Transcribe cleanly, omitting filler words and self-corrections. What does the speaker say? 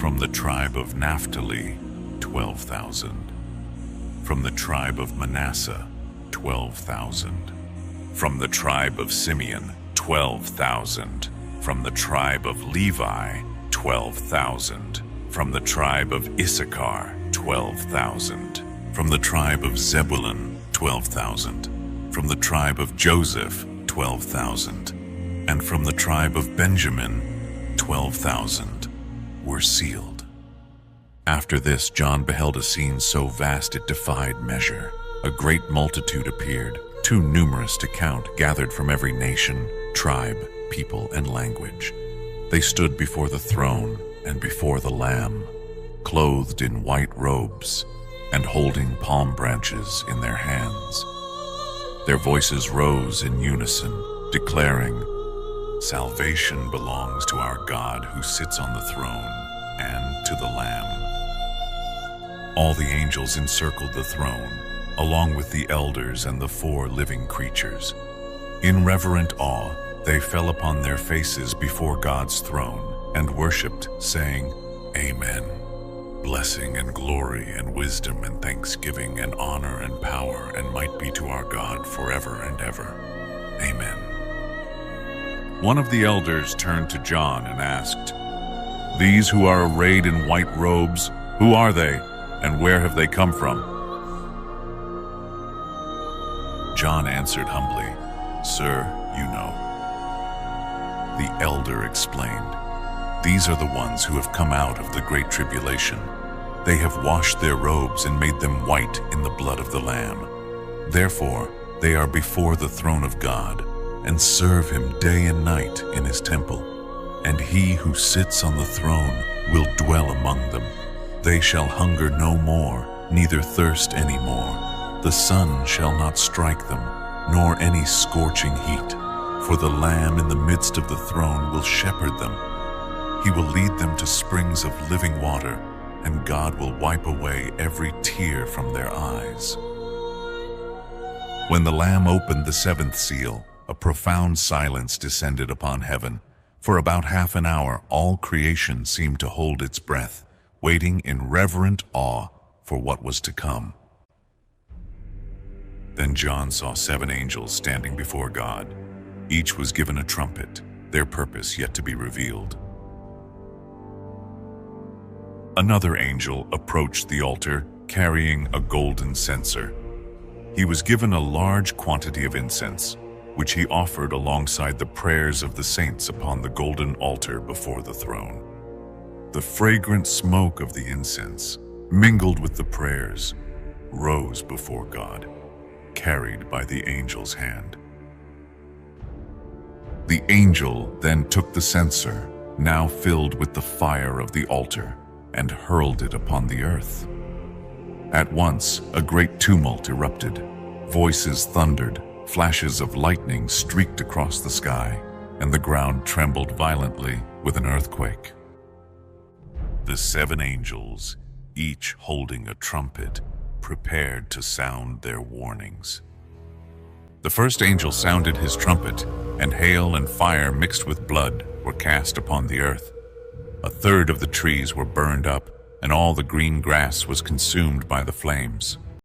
From the tribe of Naphtali, 12,000. From the tribe of Manasseh, 12,000. From the tribe of Simeon, 12,000. From the tribe of Levi, 12,000. From the tribe of Issachar, 12,000. From the tribe of Zebulun, 12,000. From the tribe of Joseph, 12,000. And from the tribe of Benjamin, 12,000 were sealed. After this, John beheld a scene so vast it defied measure. A great multitude appeared, too numerous to count, gathered from every nation, tribe, people, and language. They stood before the throne and before the Lamb, clothed in white robes and holding palm branches in their hands. Their voices rose in unison, declaring, "Salvation belongs to our God who sits on the throne and to the Lamb." All the angels encircled the throne, along with the elders and the 4 living creatures. In reverent awe, they fell upon their faces before God's throne and worshipped, saying, "Amen. Blessing and glory and wisdom and thanksgiving and honor and power and might be to our God forever and ever. Amen." One of the elders turned to John and asked, "These who are arrayed in white robes, who are they, and where have they come from?" John answered humbly, "Sir, you know." The elder explained, "These are the ones who have come out of the great tribulation. They have washed their robes and made them white in the blood of the Lamb. Therefore, they are before the throne of God and serve him day and night in his temple. And he who sits on the throne will dwell among them. They shall hunger no more, neither thirst any more. The sun shall not strike them, nor any scorching heat. For the Lamb in the midst of the throne will shepherd them. He will lead them to springs of living water, and God will wipe away every tear from their eyes." When the Lamb opened the 7th seal, a profound silence descended upon heaven. For about half an hour, all creation seemed to hold its breath, waiting in reverent awe for what was to come. Then John saw 7 angels standing before God. Each was given a trumpet, their purpose yet to be revealed. Another angel approached the altar, carrying a golden censer. He was given a large quantity of incense, which he offered alongside the prayers of the saints upon the golden altar before the throne. The fragrant smoke of the incense, mingled with the prayers, rose before God, carried by the angel's hand. The angel then took the censer, now filled with the fire of the altar, and hurled it upon the earth. At once, a great tumult erupted. Voices thundered, flashes of lightning streaked across the sky, and the ground trembled violently with an earthquake. The 7 angels, each holding a trumpet, prepared to sound their warnings. The first angel sounded his trumpet, and hail and fire mixed with blood were cast upon the earth. A third of the trees were burned up, and all the green grass was consumed by the flames.